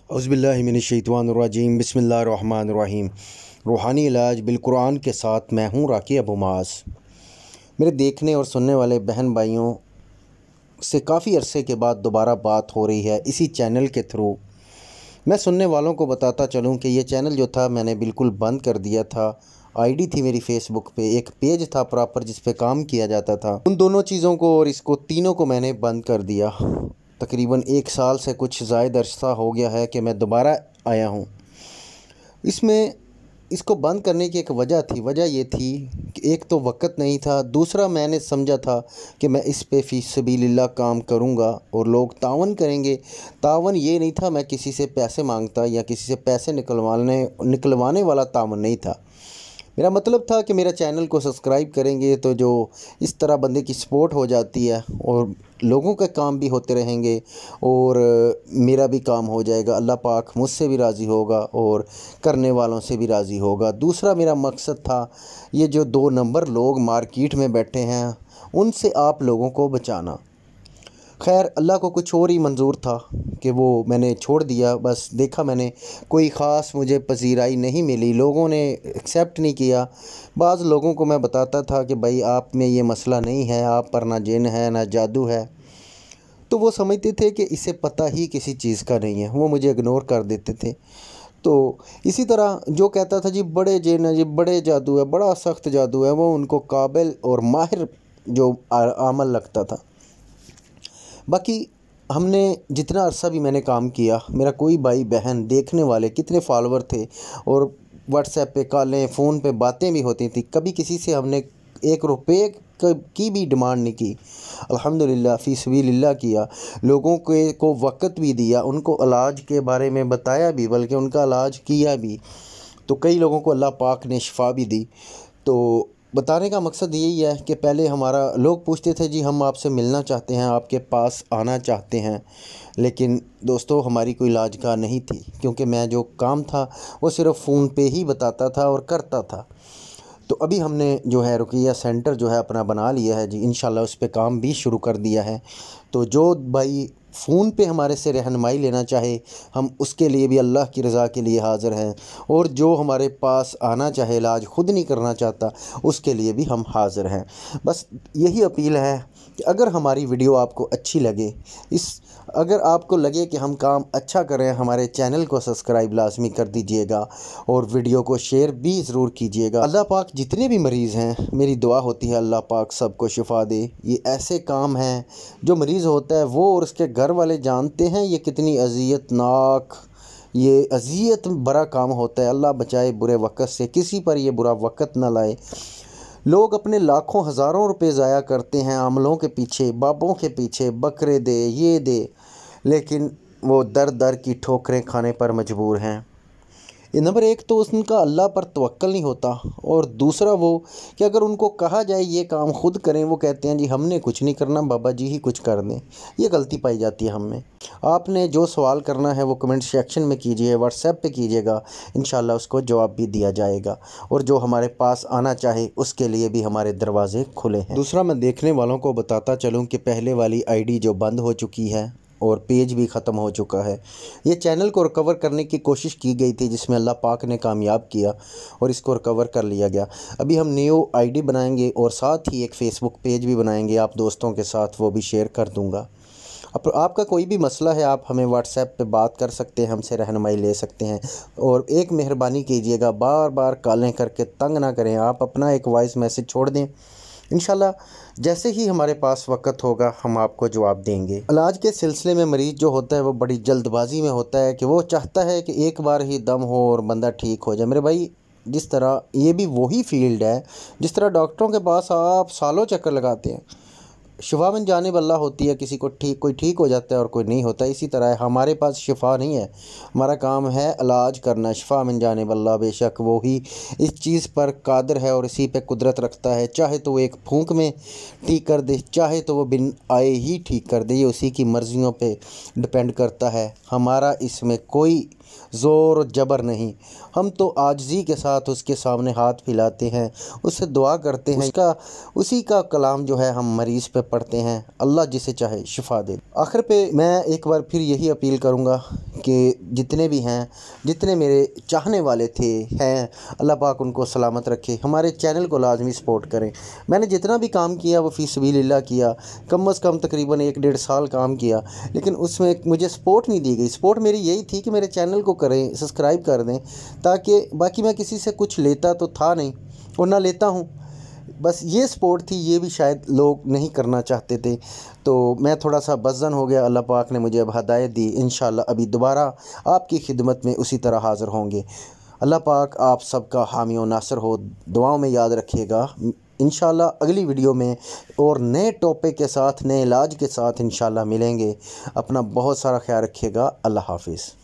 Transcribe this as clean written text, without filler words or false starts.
औज़ुबिल्लाहिमिनश्शैतानिर्रजीम बिस्मिल्लाहिर्रहमानिर्रहीम। रूहानी इलाज बिलकुरान के साथ मैं हूँ राकी अबू मास। मेरे देखने और सुनने वाले बहन भाइयों से काफ़ी अरसे के बाद दोबारा बात हो रही है इसी चैनल के थ्रू। मैं सुनने वालों को बताता चलूँ कि ये चैनल जो था मैंने बिल्कुल बंद कर दिया था। आईडी थी मेरी फेसबुक पे, एक पेज था प्रॉपर जिस पे काम किया जाता था। उन दोनों चीज़ों को और इसको तीनों को मैंने बंद कर दिया। तकरीबन 1 साल से कुछ ज़ायद अरसा हो गया है कि मैं दोबारा आया हूँ इसमें। इसको बंद करने की एक वजह थी। वजह ये थी कि एक तो वक़्त नहीं था, दूसरा मैंने समझा था कि मैं इस पे फ़ी सबीलिल्लाह काम करूँगा और लोग तावन करेंगे। तावन ये नहीं था मैं किसी से पैसे मांगता या किसी से पैसे निकलवाने वाला तावन नहीं था। मेरा मतलब था कि मेरा चैनल को सब्सक्राइब करेंगे तो जो इस तरह बंदे की सपोर्ट हो जाती है और लोगों का काम भी होते रहेंगे और मेरा भी काम हो जाएगा। अल्लाह पाक मुझसे भी राज़ी होगा और करने वालों से भी राज़ी होगा। दूसरा मेरा मकसद था ये जो 2 नंबर लोग मार्केट में बैठे हैं उनसे आप लोगों को बचाना। खैर अल्लाह को कुछ और ही मंजूर था कि वो मैंने छोड़ दिया। बस देखा मैंने कोई ख़ास मुझे पजीराई नहीं मिली, लोगों ने एक्सेप्ट नहीं किया। बाज़ लोगों को मैं बताता था कि भाई आप में ये मसला नहीं है, आप पर ना जिन है ना जादू है, तो वो समझते थे कि इसे पता ही किसी चीज़ का नहीं है, वो मुझे इग्नोर कर देते थे। तो इसी तरह जो कहता था जी बड़े जिन है, जी बड़े जादू है, बड़ा सख्त जादू है, वो उनको काबिल और माहिर जो अमल लगता था। बाकी हमने जितना अरसा भी मैंने काम किया, मेरा कोई भाई बहन देखने वाले कितने फॉलोवर थे और व्हाट्सएप पे कॉलें फ़ोन पे बातें भी होती थी। कभी किसी से हमने 1 रुपये की भी डिमांड नहीं की। अल्हम्दुलिल्लाह फ़ी सबीलिल्लाह किया। लोगों को वक़्त भी दिया, उनको इलाज के बारे में बताया भी, बल्कि उनका इलाज किया भी। तो कई लोगों को अल्लाह पाक ने शिफा भी दी। तो बताने का मकसद यही है कि पहले हमारा लोग पूछते थे जी हम आपसे मिलना चाहते हैं, आपके पास आना चाहते हैं, लेकिन दोस्तों हमारी कोई लाजगा नहीं थी क्योंकि मैं जो काम था वो सिर्फ़ फ़ोन पे ही बताता था और करता था। तो अभी हमने जो है रुकिया सेंटर जो है अपना बना लिया है जी, इंशाल्लाह उस पे काम भी शुरू कर दिया है। तो जो भाई फ़ोन पे हमारे से रहनुमाई लेना चाहे हम उसके लिए भी अल्लाह की रज़ा के लिए हाज़िर हैं, और जो हमारे पास आना चाहे इलाज ख़ुद नहीं करना चाहता उसके लिए भी हम हाज़िर हैं। बस यही अपील है कि अगर हमारी वीडियो आपको अच्छी लगे, अगर आपको लगे कि हम काम अच्छा कर रहे हैं, हमारे चैनल को सब्सक्राइब लाजमी कर दीजिएगा और वीडियो को शेयर भी ज़रूर कीजिएगा। अल्लाह पाक जितने भी मरीज़ हैं, मेरी दुआ होती है अल्लाह पाक सबको शिफा दे। ये ऐसे काम हैं जो मरीज़ होता है वो और उसके घर वाले जानते हैं ये कितनी अज़ियतनाक, ये अज़ियत भरा काम होता है। अल्लाह बचाए बुरे वक़्त से, किसी पर ये बुरा वक़्त ना लाए। लोग अपने लाखों हज़ारों रुपए ज़ाया करते हैं अमलों के पीछे, बाबों के पीछे, बकरे दे ये दे, लेकिन वो दर दर की ठोकरें खाने पर मजबूर हैं। ये नंबर 1 तो उनका अल्लाह पर तवक्कल नहीं होता, और दूसरा वो कि अगर उनको कहा जाए ये काम खुद करें, वो कहते हैं जी हमने कुछ नहीं करना, बाबा जी ही कुछ कर दें। ये गलती पाई जाती है हम में। आपने जो सवाल करना है वो कमेंट सेक्शन में कीजिए, व्हाट्सएप पे कीजिएगा, इंशाल्लाह उसको जवाब भी दिया जाएगा। और जो हमारे पास आना चाहे उसके लिए भी हमारे दरवाज़े खुले हैं। दूसरा मैं देखने वालों को बताता चलूँ कि पहले वाली आईडी जो बंद हो चुकी है और पेज भी ख़त्म हो चुका है। ये चैनल को रिकवर करने की कोशिश की गई थी जिसमें अल्लाह पाक ने कामयाब किया और इसको रिकवर कर लिया गया। अभी हम न्यू आईडी बनाएंगे और साथ ही एक फ़ेसबुक पेज भी बनाएंगे, आप दोस्तों के साथ वो भी शेयर कर दूंगा। अब आपका कोई भी मसला है आप हमें व्हाट्सएप पे बात कर सकते हैं, हमसे रहनुमाई ले सकते हैं। और एक मेहरबानी कीजिएगा, बार बार कॉलें करके तंग ना करें, आप अपना एक वॉइस मैसेज छोड़ दें, इंशाल्लाह जैसे ही हमारे पास वक़्त होगा हम आपको जवाब देंगे। इलाज के सिलसिले में मरीज़ जो होता है वो बड़ी जल्दबाजी में होता है कि वो चाहता है कि एक बार ही दम हो और बंदा ठीक हो जाए। मेरे भाई जिस तरह ये भी वही फील्ड है जिस तरह डॉक्टरों के पास आप सालों चक्कर लगाते हैं, शिफा मन जाने बल्ला होती है, किसी को कोई ठीक हो जाता है और कोई नहीं होता। इसी तरह है, हमारे पास शिफा नहीं है, हमारा काम है इलाज करना। शिफा मन जाने बल्ला, बेशक वो ही इस चीज़ पर कादिर है और इसी पे कुदरत रखता है। चाहे तो वो एक फूंक में ठीक कर दे, चाहे तो वो बिन आए ही ठीक कर दे, ये उसी की मर्जियों पे डिपेंड करता है। हमारा इसमें कोई ज़ोर जबर नहीं, हम तो आजिज़ी के साथ उसके सामने हाथ फैलाते हैं, उससे दुआ करते हैं, उसी का कलाम जो है हम मरीज़ पे पढ़ते हैं, अल्लाह जिसे चाहे शिफा दे। आखिर पे मैं एक बार फिर यही अपील करूँगा कि जितने भी हैं, जितने मेरे चाहने वाले थे हैं, अल्लाह पाक उनको सलामत रखे। हमारे चैनल को लाजमी सपोर्ट करें। मैंने जितना भी काम किया वो फ़ी सबीलिल्लाह किया, कम अज़ कम तकरीबन 1-1.5 साल काम किया, लेकिन उसमें मुझे सपोर्ट नहीं दी गई। सपोर्ट मेरी यही थी कि मेरे चैनल को करें, सब्सक्राइब कर दें, ताकि बाकी मैं किसी से कुछ लेता तो था नहीं और ना लेता हूँ, बस ये सपोर्ट थी। ये भी शायद लोग नहीं करना चाहते थे, तो मैं थोड़ा सा बज़न हो गया। अल्लाह पाक ने मुझे अब हदायत दी, इंशाल्लाह अभी दोबारा आपकी खिदमत में उसी तरह हाज़िर होंगे। अल्लाह पाक आप सबका हामी व नासर हो, दुआओं में याद रखिएगा। इंशाल्लाह अगली वीडियो में और नए टॉपिक के साथ, नए इलाज के साथ इंशाल्लाह मिलेंगे। अपना बहुत सारा ख्याल रखिएगा। अल्लाह हाफिज़।